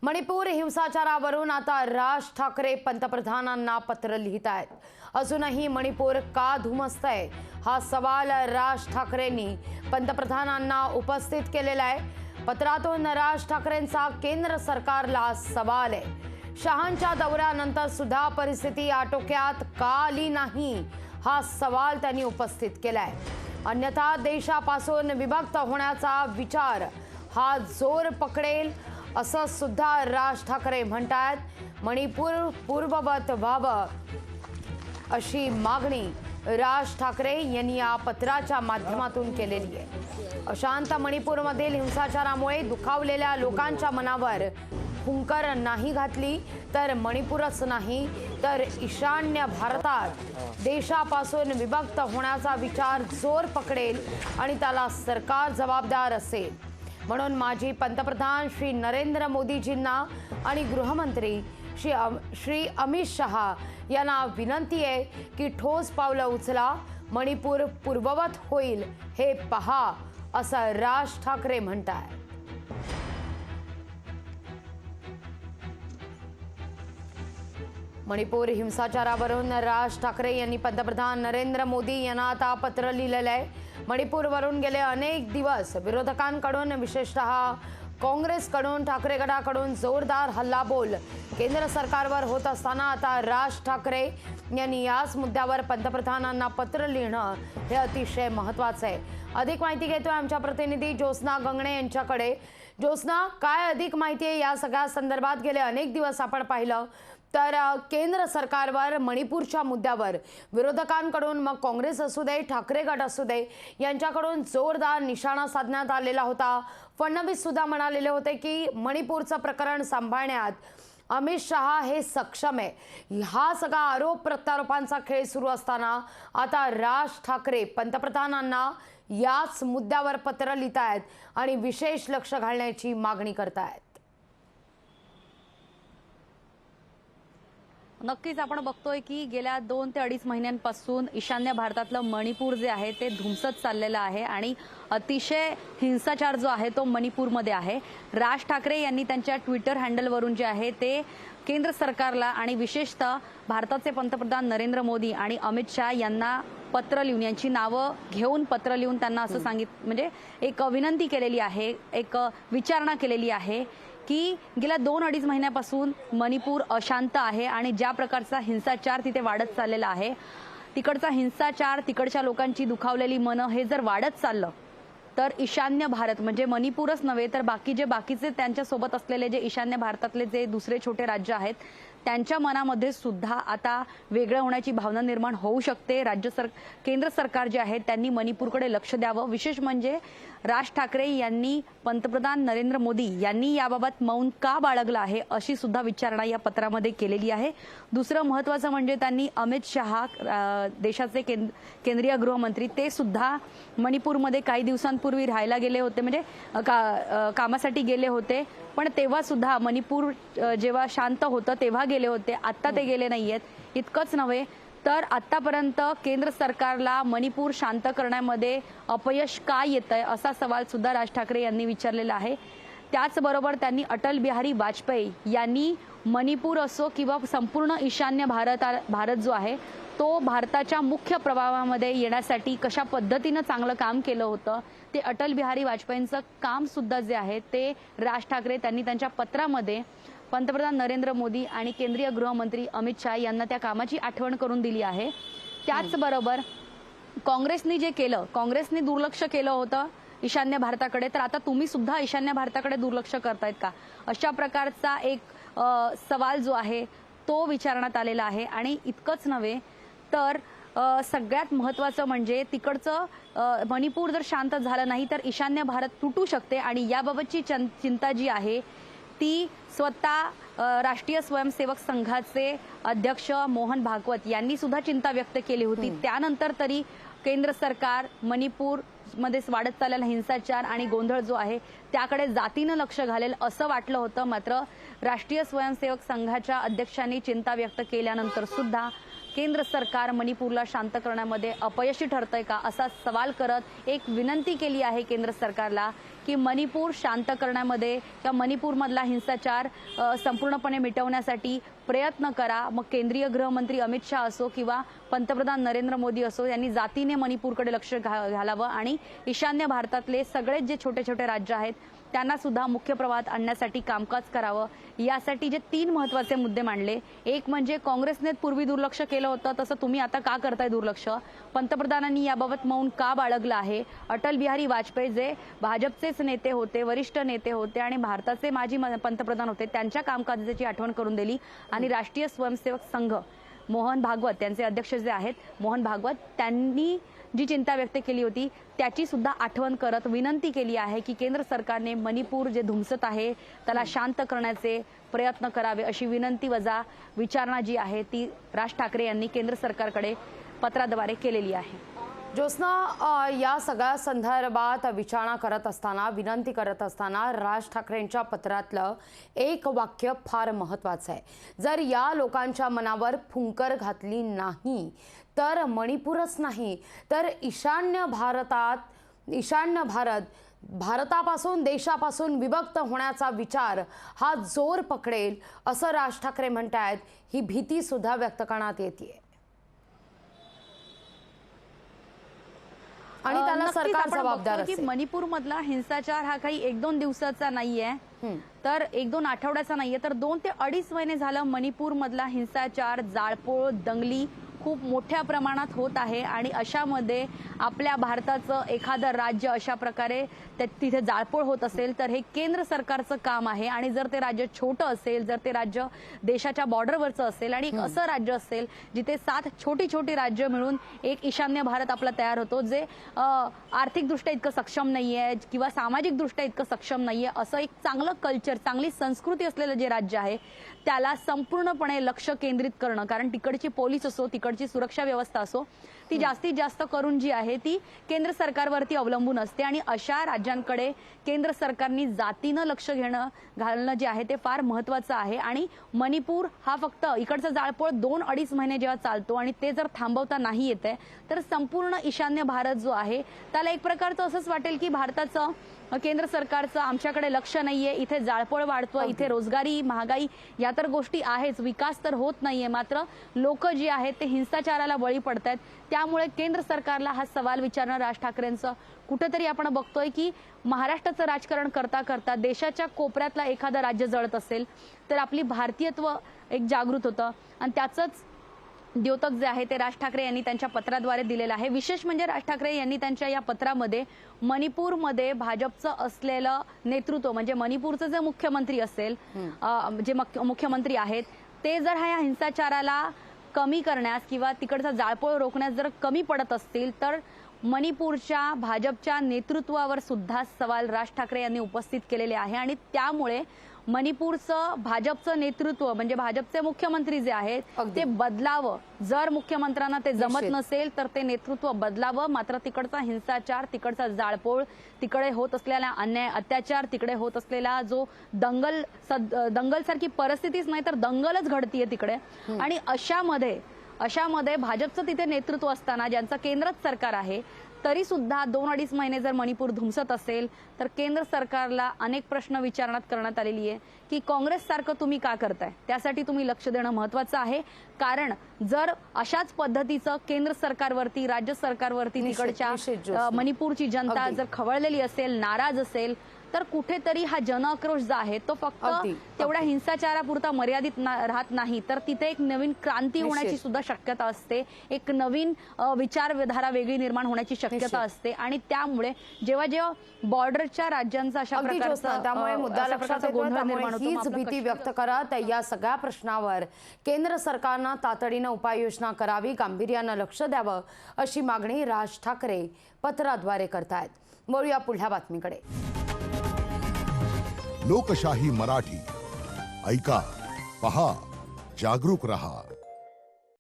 मणिपूर हिंसाचारावरून आता राज ठाकरे पंतप्रधानांना पत्र लिहित आहेत। अजूनही मणिपूर का धुमसतंय हा सवाल राज ठाकरेंनी पंतप्रधानांना उपस्थित केलेला आहे। पत्रातून राज ठाकरेंचा केंद्र सरकारला सवाल आहे। शहांच्या दौऱ्यानंतर सुद्धा परिस्थिती आटोक्यात का आली नाही हा सवाल त्यांनी उपस्थित केलाय। अन्यथा देशापासून विभक्त होण्याचा विचार हा जोर पकडेल असं सुद्धा राज ठाकरे म्हणतात। मणिपूर पूर्ववत व्हावं अशी मागणी राज ठाकरे यांनी या पत्राच्या माध्यमातून केलेली आहे। अशांत मणिपूरमधील हिंसाचारामुळे दुखावलेल्या लोकांच्या मनावर फुंकर नाही घातली तर मणिपूरच नाही तर ईशान्य भारतात देशापासून विभक्त होण्याचा विचार जोर पकडेल आणि त्याला सरकार जबाबदार असेल। म्हणून माजी पंतप्रधान श्री नरेंद्र मोदीजींना आणि गृहमंत्री श्री अमित शहा यांना विनंती आहे की ठोस पावलं उचला, मणिपूर पूर्ववत होईल हे पहा असं राज ठाकरे म्हणतात। मणिपूर हिंसाचारावरून राज ठाकरे यांनी पंतप्रधान नरेंद्र मोदी यांना आता पत्र लिहिलेलं आहे। मणिपूरवरून गेले अनेक दिवस विरोधकांकडून विशेषतः काँग्रेसकडून ठाकरे गटाकडून जोरदार हल्लाबोल केंद्र सरकारवर होत असताना आता राज ठाकरे यांनी याच मुद्द्यावर पंतप्रधानांना पत्र लिहिणं हे अतिशय महत्त्वाचं आहे। अधिक माहिती घेतोय आमच्या प्रतिनिधी ज्योत्स्ना गंगणे यांच्याकडे। ज्योत्स्ना, काय अधिक माहिती आहे या सगळ्या संदर्भात? गेले अनेक दिवस आपण पाहिलं तर केंद्र सरकारवर मणिपूरच्या मुद्द्यावर विरोधकांकडून मग काँग्रेस असू दे ठाकरे गट असू दे यांच्याकडून जोरदार निशाणा साधण्यात आलेला होता। फडणवीस सुद्धा म्हणालेले होते की मणिपूरचं प्रकरण सांभाळण्यात अमित शहा हे सक्षम आहे। हा सगळा आरोप प्रत्यारोपांचा खेळ सुरू असताना आता राज ठाकरे पंतप्रधानांना याच मुद्द्यावर पत्र लिहित आहेत आणि विशेष लक्ष घालण्याची मागणी करतायत। नक्कीच आपण बघतोय की गेल्या 2 ते 2.5 महिन्यांपासून ईशान्य भारतातलं मणिपूर जे आहे ते धुमसत चाललेलं आहे आणि अतिशय हिंसाचार जो आहे तो मणिपूरमध्ये आहे। राज ठाकरे यांनी त्यांच्या ट्विटर हँडलवरून जे आहे ते केंद्र सरकारला आणि विशेषतः भारताचे पंतप्रधान नरेंद्र मोदी आणि अमित शहा यांना पत्र लिहून यांची नावं घेऊन पत्र लिहून त्यांना असं म्हणजे एक विनंती केलेली आहे, एक विचारणा केलेली आहे की गेल्या 2-2.5 महिन्यापासून मणिपूर अशांत आहे आणि ज्या प्रकारचा हिंसाचार तिथे वाढत चाललेला आहे, तिकडचा हिंसाचार, तिकडच्या लोकांची दुखावलेली मनं हे जर वाढत चाललं तर ईशान्य भारत म्हणजे मणिपूरच नव्हे तर बाकीचे त्यांच्या सोबत असलेले जे ईशान्य भारतातले जे दुसरे छोटे राज्य आहेत त्यांच्या मनामध्ये सुद्धा आता वेगळं होण्याची भावना निर्माण होऊ शकते। केंद्र सरकार जे आहे त्यांनी मणिपूरकडे लक्ष द्यावं। विशेष म्हणजे राज ठाकरे यांनी पंतप्रधान नरेंद्र मोदी यांनी याबाबत मौन का बाळगलं आहे अशी सुद्धा विचारणा या पत्रामध्ये केलेली आहे। दुसरं महत्त्वाचं म्हणजे त्यांनी अमित शहा देशाचे केंद्रीय गृहमंत्री ते सुद्धा मणिपूरमध्ये काही दिवसांपूर्वी राहायला गेले होते, म्हणजे कामासाठी गेले होते, पण तेव्हा सुद्धा मणिपूर जेव्हा शांत होतं तेव्हा गेले होते, आता ते गेले नाहीयेत। इतकंच नव्हे तर आतापर्यंत केंद्र सरकारला मणिपूर शांत करण्यामध्ये अपयश का येतंय असा सवाल सुद्धा राज ठाकरे यांनी विचारलेला आहे। त्याचबरोबर त्यांनी अटल बिहारी वाजपेयी यांनी मणिपूर असो किंवा संपूर्ण ईशान्य भारत जो आहे तो भारताच्या मुख्य प्रभावामध्ये येण्यासाठी कशा पद्धतीनं चांगलं काम केलं होतं ते अटल बिहारी वाजपेयींचं काम सुद्धा जे आहे ते राज ठाकरे त्यांनी त्यांच्या पत्रामध्ये पंतप्रधान नरेंद्र मोदी आणि केंद्रीय गृहमंत्री अमित शहा यांना त्या कामाची आठवण करून दिली आहे। त्याचबरोबर काँग्रेसने जे केलं, काँग्रेसने दुर्लक्ष केलं होतं ईशान्य भारताकडे, तर आता तुम्ही सुद्धा ईशान्य भारताकडे दुर्लक्ष करतायत का अशा प्रकारचा एक सवाल जो आहे तो विचारण्यात आलेला आहे। आणि इतकंच नव्हे तर सगळ्यात महत्त्वाचं म्हणजे तिकडचं मणिपूर जर शांत झालं नाही तर ईशान्य भारत तुटू शकते आणि याबाबतची चिंता जी आहे ती स्वतः राष्ट्रीय स्वयंसेवक संघाचे अध्यक्ष मोहन भागवत यांनी सुद्धा चिंता व्यक्त केली होती। त्यानंतर तरी केंद्र सरकार मणिपूर मध्ये वाढत चाललेला हिंसाचार आणि गोंधळ जो आहे त्याकडे जातीनं लक्ष घालेल असं वाटलं होतं, मात्र राष्ट्रीय स्वयंसेवक संघाच्या अध्यक्षांनी चिंता व्यक्त केल्यानंतर सुद्धा केंद्र सरकार मणिपूरला शांत करण्यामध्ये अपयशी ठरतंय का असा सवाल करत एक विनंती केली आहे केंद्र सरकारला की मणिपूर शांत करण्यामध्ये किंवा मणिपूरमधला हिंसाचार संपूर्णपणे मिटवण्यासाठी प्रयत्न करा। मग केंद्रीय गृहमंत्री अमित शाह असो किंवा पंतप्रधान नरेंद्र मोदी असो यांनी जातीने मणिपूरकडे लक्ष घालावं आणि ईशान्य भारतातले सगळेच जे छोटे छोटे राज्य आहेत त्यांना सुद्धा मुख्य प्रवाहात आणण्यासाठी कामकाज करावं। यासाठी जे 3 महत्त्वाचे मुद्दे मांडले, एक म्हणजे काँग्रेसने पूर्वी दुर्लक्ष केलं होतं तसं तुम्ही आता का करताय दुर्लक्ष, पंतप्रधानांनी याबाबत मौन का बाळगलं आहे, अटल बिहारी वाजपेयी जे भाजपचेच नेते होते, वरिष्ठ नेते होते आणि भारताचे माजी पंतप्रधान होते, त्यांच्या कामकाजाची आठवण करून दिली आणि राष्ट्रीय स्वयंसेवक संघ मोहन भागवत त्यांचे अध्यक्ष जे आहेत मोहन भागवत त्यांनी जी चिंता व्यक्त केली होती त्याची सुद्धा आठवण करत विनंती केली आहे की केंद्र सरकारने मणिपूर जे धुमसत आहे त्याला शांत करण्याचे प्रयत्न करावे अशी विनंती वजा विचारणा जी आहे ती राज ठाकरे यांनी केंद्र सरकारकडे पत्राद्वारे केलेली आहे। ज्योत्स्ना, या सगळ्या संदर्भात विचारणा करत असताना, विनंती करत असताना राज ठाकरेंच्या पत्रातलं एक वाक्य फार महत्त्वाचं आहे। जर या लोकांच्या मनावर फुंकर घातली नाही तर मणिपूरच नाही तर ईशान्य भारत भारतापासून देशापासून विभक्त होण्याचा विचार हा जोर पकडेल असं राज ठाकरे म्हणतायत। ही भीती सुद्धा व्यक्त करण्यात येते आणि त्याला सरकार जबाबदार असेल। मणिपूर मधला हिंसाचार हा काही 1-2 दिवसाचा नाहीये तर 1-2 आठवड्याचा नाहीये तर 2 ते 2.5 महिने झालं मणिपूर मधला हिंसाचार, जाळपोळ, दंगली खूप मोठ्या प्रमाणात होत आहे आणि अशामध्ये आपल्या भारताचं एखादं राज्य अशा प्रकारे तिथे जाळपोळ होत असेल तर हे केंद्र सरकारचं काम आहे आणि जर ते राज्य छोटं असेल, जर ते राज्य देशाच्या बॉर्डरवरचं असेल आणि असं राज्य असेल जिथे 7 छोटी छोटी राज्य मिळून एक ईशान्य भारत आपला तयार होतो जे आर्थिकदृष्ट्या इतकं सक्षम नाहीये किंवा सामाजिकदृष्ट्या इतकं सक्षम नाहीये असं एक चांगलं कल्चर, चांगली संस्कृती असलेलं जे राज्य आहे त्याला संपूर्णपणे लक्ष केंद्रित करणं, कारण तिकडची पोलीस असो, तिकडची सुरक्षा व्यवस्था असो ती जास्तीत जास्त करून जी आहे ती केंद्र सरकारवरती अवलंबून असते आणि अशा राज्यांकडे केंद्र सरकारने जातीनं लक्ष घालणं जे आहे ते फार महत्त्वाचं आहे। आणि मणिपूर हा फक्त इकडचा जाळपोळ 2-2.5 महिने जेव्हा चालतो आणि ते जर थांबवता नाही येते तर संपूर्ण ईशान्य भारत जो आहे त्याला एक प्रकारचं असंच वाटेल की भारताचं केंद्र सरकारचं आमच्याकडे लक्ष नाहीये, इथे जाळपोळ वाढतोय, इथे रोजगारी, महागाई या तर गोष्टी आहेच, विकास तर होत नाहीये, मात्र लोक जे आहेत ते हिंसाचाराला बळी पडतायत। त्यामुळे केंद्र सरकारला हा सवाल विचारणं राज ठाकरेंचं कुठेतरी आपण बघतोय की महाराष्ट्राचं राजकारण करता करता देशाच्या कोपऱ्यातला एखादं राज्य जळत असेल तर आपली भारतीयत्व एक जागृत होतं आणि त्याचंच द्योतक जे आहे ते राज ठाकरे यांनी त्यांच्या पत्राद्वारे दिलेलं आहे। विशेष म्हणजे राज ठाकरे यांनी त्यांच्या या पत्रामध्ये मणिपूरमध्ये भाजपचं असलेलं नेतृत्व म्हणजे मणिपूरचे जे मुख्यमंत्री असेल जे मुख्यमंत्री आहेत ते जर ह्या हिंसाचाराला कमी करण्यास किंवा तिकडचा जाळपोळ रोखण्यास जर कमी पडत असतील तर मणिपूरच्या भाजपच्या नेतृत्वावर सुद्धा सवाल राज ठाकरे यांनी उपस्थित केलेले आहे आणि त्यामुळे मणिपूरचं भाजपचं नेतृत्व म्हणजे भाजपचे मुख्यमंत्री जे आहेत ते बदलावं। जर मुख्यमंत्र्यांना ते जमत नसेल तर ते नेतृत्व बदलावं, मात्र तिकडचा हिंसाचार, तिकडचा जाळपोळ, तिकडे होत असलेला अन्याय अत्याचार, तिकडे होत असलेला जो दंगलसारखी परिस्थितीच नाही तर दंगलच घडतीये तिकडे आणि अशामध्ये भाजपचं तिथे नेतृत्व असताना ज्यांचं केंद्रात सरकार आहे तरी सुद्धा 2-2.5 महिने जर मणिपूर धुमसत असेल तर केंद्र सरकारला अनेक प्रश्न विचारण्यात करण्यात आलेली आहे की काँग्रेस सारखं तुम्ही का करताय, त्यासाठी तुम्ही लक्ष देणं महत्त्वाचं आहे। कारण जर अशाच पद्धतीचं केंद्र सरकारवरती, राज्य सरकारवरती तिकडच्या मणिपूरची जनता जर खवळलेली असेल, नाराज असेल तर कुठेतरी हा जनआक्रोश जो आहे तो फक्त तेवढ्या हिंसाचारापुरता मर्यादित राहत नाही तर तिथे एक नवीन क्रांती होण्याची सुद्धा शक्यता असते, एक नवीन विचारधारा वेगळी निर्माण होण्याची शक्यता असते आणि त्यामुळे जेव्हा बॉर्डरच्या राज्यांचा अशा प्रकारचा त्यामुळे मुद्दा लक्षात येतो। त्यामुळे हीच भीती व्यक्त करत या सगळ्या प्रश्नावर केंद्र सरकारनं तातडीनं उपाययोजना करावी, गांभीर्यानं लक्ष द्यावं अशी मागणी राज ठाकरे पत्राद्वारे करतायत। वळूया पुढल्या बातमीकडे। लोकशाही मराठी ऐका, पहा, जागरूक रहा।